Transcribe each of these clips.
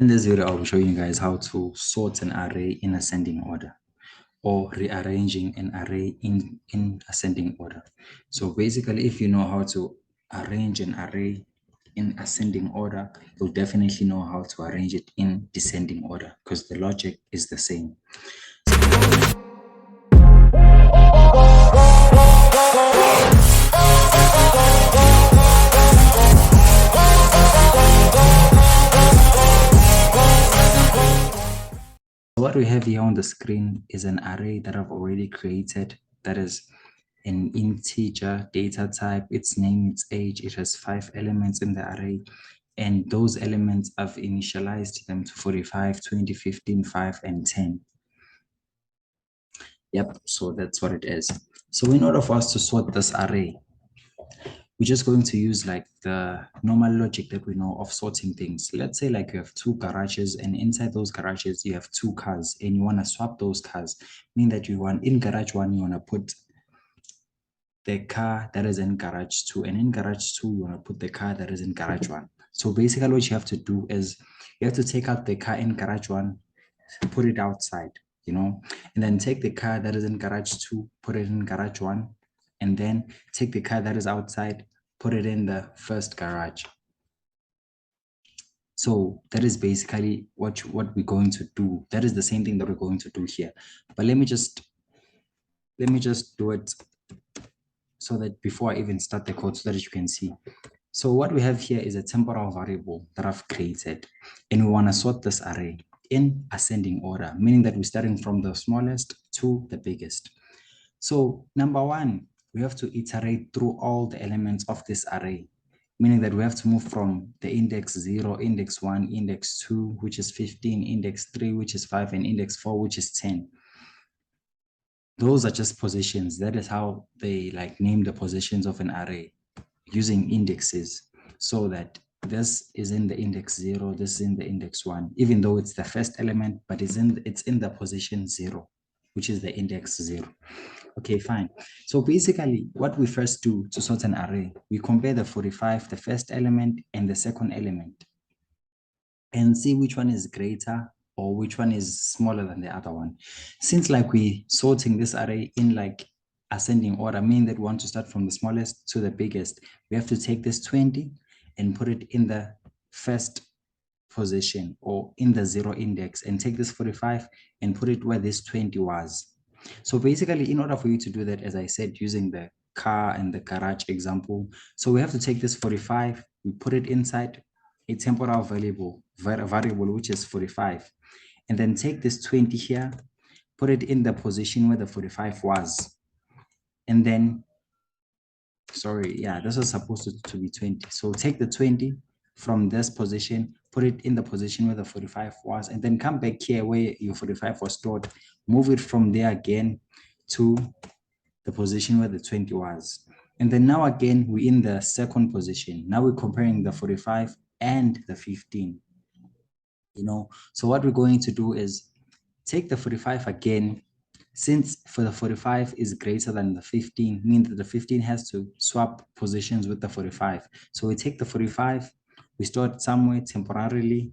In this video, I'll be showing you guys how to sort an array in ascending order or rearranging an array in ascending order. So basically, if you know how to arrange an array in ascending order, you'll definitely know how to arrange it in descending order because the logic is the same. What we have here on the screen is an array that I've already created that is an integer data type, its name, its age. It has 5 elements in the array, and those elements I've initialized them to 45, 20, 15, 5, and 10. Yep, so that's what it is. So in order for us to sort this array, we're just going to use like the normal logic that we know of sorting things. Let's say like you have 2 garages, and inside those garages you have 2 cars, and you want to swap those cars, meaning that you want in garage 1 you want to put the car that is in garage 2, and in garage 2 you want to put the car that is in garage 1. So basically what you have to do is you have to take out the car in garage 1, put it outside, and then take the car that is in garage 2, put it in garage 1, and then take the car that is outside, put it in the first garage. So that is basically what we're going to do. That is the same thing that we're going to do here. But let me just do it so that before I even start the code, so that you can see. So what we have here is a temporal variable that I've created, and we want to sort this array in ascending order, meaning that we're starting from the smallest to the biggest. So number 1, we have to iterate through all the elements of this array, meaning that we have to move from the index 0, index 1, index 2, which is 15, index 3, which is 5, and index 4, which is 10. Those are just positions. That is how they like name the positions of an array using indexes, so that this is in the index 0, this is in the index 1, even though it's the first element, but it's in the position 0, which is the index 0. Okay, fine. So basically what we first do to sort an array, we compare the 45, the first element, and the second element, and see which one is greater or which one is smaller than the other one. Since like we sorting this array in like ascending order, meaning that we want to start from the smallest to the biggest, we have to take this 20 and put it in the first position or in the 0 index, and take this 45 and put it where this 20 was. So basically, in order for you to do that, as I said, using the car and the garage example, so we have to take this 45, we put it inside a temporal variable, which is 45, and then take this 20 here, put it in the position where the 45 was, and then, sorry, yeah, this was supposed to be 20. So take the 20 from this position, put it in the position where the 45 was, and then come back here where your 45 was stored, move it from there again to the position where the 20 was. And then now again, we're in the second position. Now we're comparing the 45 and the 15. So what we're going to do is take the 45 again. Since for the 45 is greater than the 15, means that the 15 has to swap positions with the 45. So we take the 45, we store it somewhere temporarily,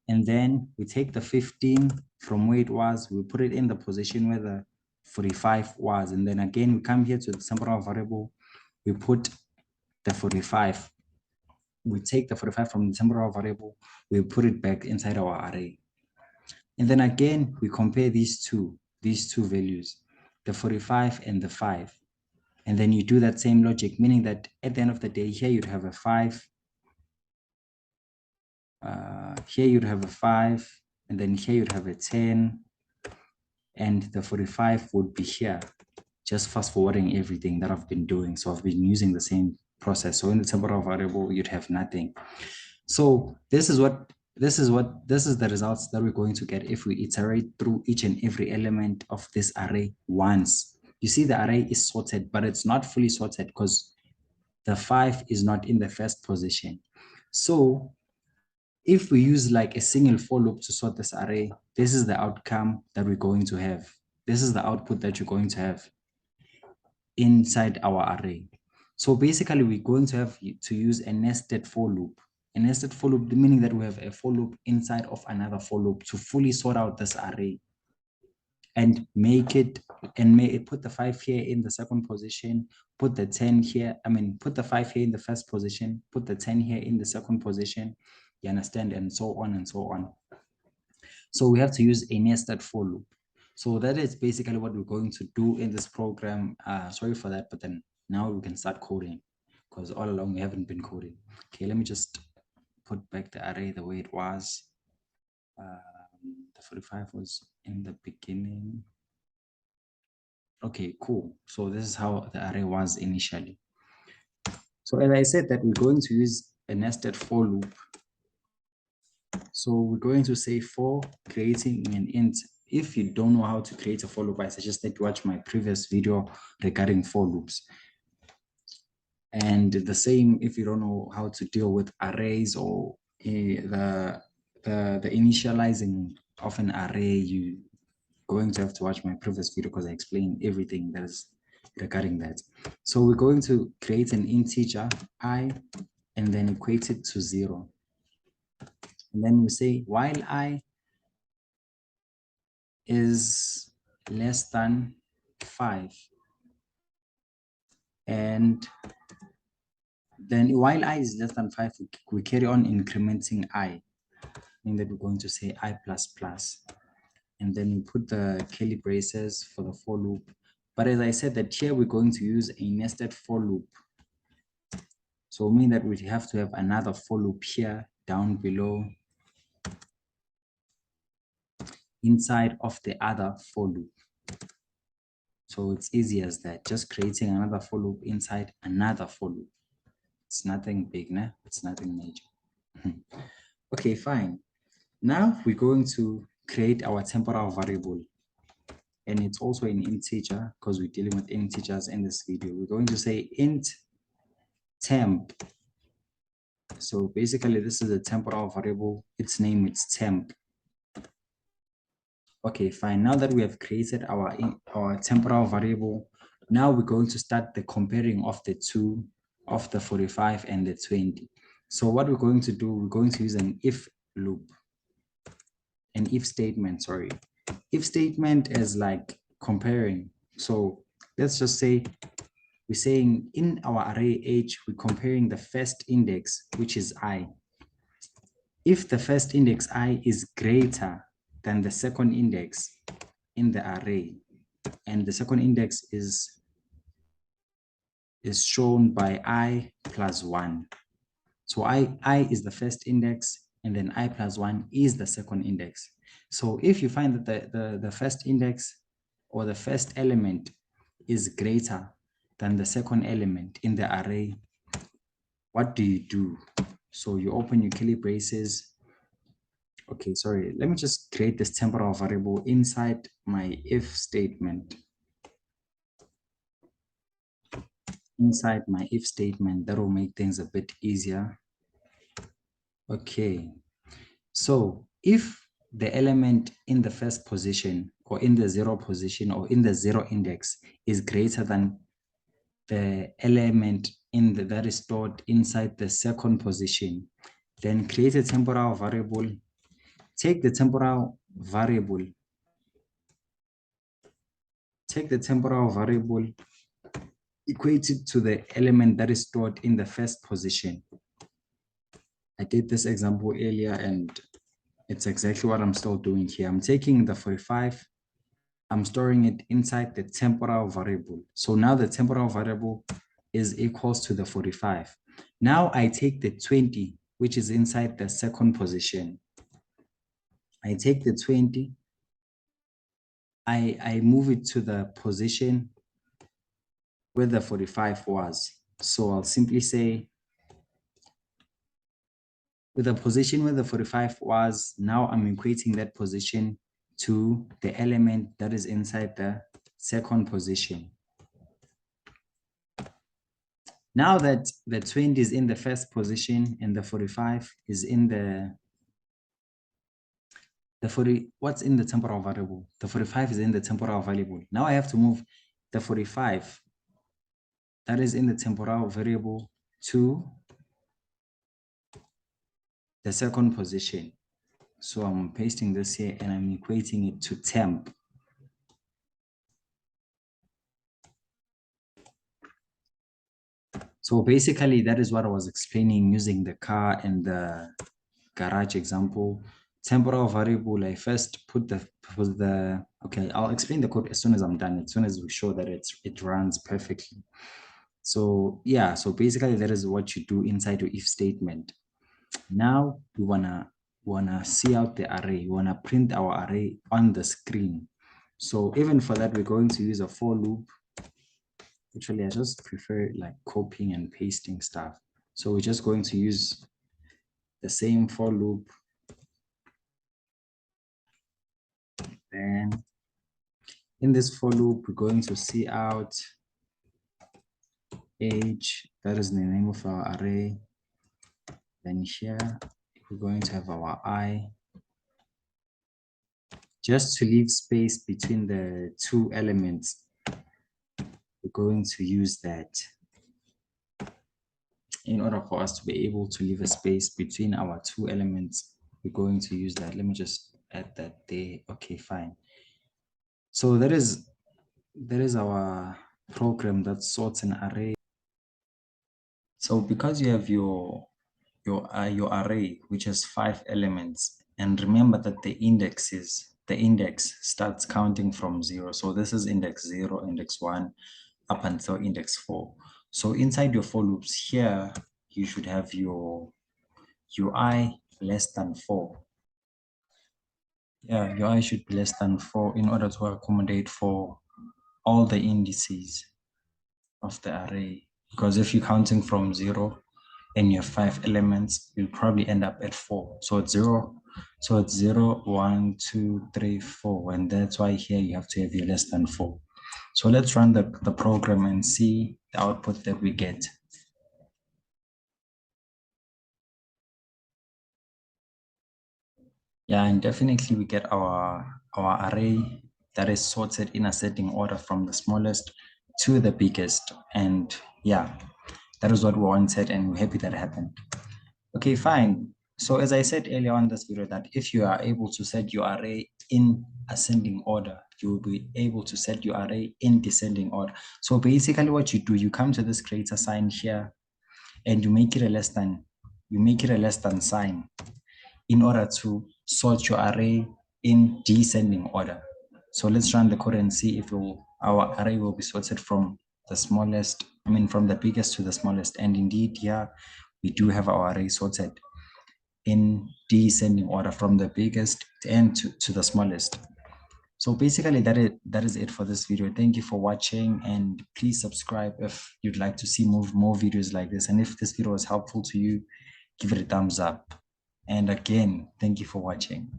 and then we take the 15 from where it was, we put it in the position where the 45 was, and then again we come here to the temporal variable, we put the 45, we take the 45 from the temporal variable, we put it back inside our array, and then again we compare these two values, the 45 and the 5, and then you do that same logic, meaning that at the end of the day, here you'd have a 5, here you'd have a 5, and then here you'd have a 10, and the 45 would be here. Just fast forwarding everything that I've been doing. So I've been using the same process. So in the temporal variable, you'd have nothing. So this is the results that we're going to get if we iterate through each and every element of this array once. You see the array is sorted, but it's not fully sorted because the 5 is not in the first position. So if we use like a single for loop to sort this array, this is the outcome that we're going to have. This is the output that you're going to have inside our array. So basically, we're going to have to use a nested for loop. A nested for loop, meaning that we have a for loop inside of another for loop to fully sort out this array and make it, and may it put the 5 here in the second position, put the 10 here, put the 5 here in the first position, put the 10 here in the second position, you understand, and so on and so on. So we have to use a nested for loop. So that is basically what we're going to do in this program. Sorry for that, but then now we can start coding, because all along we haven't been coding. Okay, let me just put back the array the way it was. The 45 was in the beginning. Okay, cool. So this is how the array was initially. So as I said that we're going to use a nested for loop. So we're going to say for creating an int. If you don't know how to create a for loop, I suggest that you watch my previous video regarding for loops. And the same if you don't know how to deal with arrays or the initializing of an array, you going to have to watch my previous video because I explained everything that is regarding that. So we're going to create an integer I and then equate it to 0. And then we say while I is less than 5, and then while I is less than 5, we carry on incrementing I, meaning that we're going to say I plus plus. And then we put the curly braces for the for loop. But as I said that here we're going to use a nested for loop. So mean that we have to have another for loop here down below inside of the other for loop. So it's easy as that, just creating another for loop inside another for loop. It's nothing big, nah? It's nothing major. Okay, fine. Now we're going to create our temporal variable. And it's also an integer because we're dealing with integers in this video. We're going to say int temp. So basically this is a temporal variable. Its name is temp. Okay, fine. Now that we have created our temporal variable, now we're going to start the comparing of the two, of the 45 and the 20. So what we're going to do, we're going to use an if loop, an if statement, sorry. If statement is like comparing. So let's just say we're saying in our array H, we're comparing the first index, which is I. If the first index I is greater than the second index in the array, and the second index is shown by I plus 1. So I is the first index, and then I plus 1 is the second index. So if you find that the first index or the first element is greater than the second element in the array, what do you do? So you open your curly braces. Okay, sorry, let me just create this temporal variable inside my if statement. Inside my if statement, that will make things a bit easier. Okay, so if the element in the first position or in the 0 position or in the 0 index is greater than the element in that is stored inside the second position, then create a temporal variable. Take the temporal variable. Take the temporal variable, equate it to the element that is stored in the first position. I did this example earlier and it's exactly what I'm still doing here. I'm taking the 45, I'm storing it inside the temporal variable. So now the temporal variable is equals to the 45. Now I take the 20, which is inside the second position. I take the 20, I move it to the position where the 45 was. So I'll simply say, with the position where the 45 was, now I'm equating that position to the element that is inside the second position. Now that the 20 is in the first position and the 45 is in the 40, what's in the temporal variable? The 45 is in the temporal variable. Now I have to move the 45 that is in the temporal variable to the second position. So I'm pasting this here and I'm equating it to temp. So basically that is what I was explaining using the car and the garage example. Temporal variable, I first put the okay, I'll explain the code as soon as I'm done, as soon as we show that it runs perfectly. So yeah, so basically that is what you do inside your if statement. Now we wanna see out the array. We wanna print our array on the screen. So even for that, we're going to use a for loop. Actually, I just prefer like copying and pasting stuff. So we're just going to use the same for loop. Then in this for loop, we're going to see out age, that is the name of our array. Then here, we're going to have our I. Just to leave space between the two elements, we're going to use that. In order for us to be able to leave a space between our two elements, we're going to use that. Let me just add that there. Okay, fine. So that is our program that sorts an array. So because you have your array, which has 5 elements, and remember that the index starts counting from 0. So this is index 0, index 1, up until index 4. So inside your for loops here, you should have your UI less than 4. Yeah, UI should be less than 4 in order to accommodate for all the indices of the array. Because if you're counting from 0 and you have 5 elements, you'll probably end up at 4. So it's 0. So it's 0, 1, 2, 3, 4. And that's why here you have to have your less than 4. So let's run the program and see the output that we get. Yeah, and definitely we get our array that is sorted in ascending order from the smallest to the biggest. And yeah, that is what we wanted, and we're happy that happened. Okay, fine. So as I said earlier on this video, that if you are able to set your array in ascending order, you will be able to set your array in descending order. So basically what you do, you come to this greater sign here and you make it a less than sign in order to sort your array in descending order. So let's run the code and see if our array will be sorted from the smallest, from the biggest to the smallest. And indeed, yeah, we do have our array sorted in descending order from the biggest and to the smallest. So basically that is it for this video. Thank you for watching, and please subscribe if you'd like to see more videos like this. And if this video was helpful to you, give it a thumbs up. And again, thank you for watching.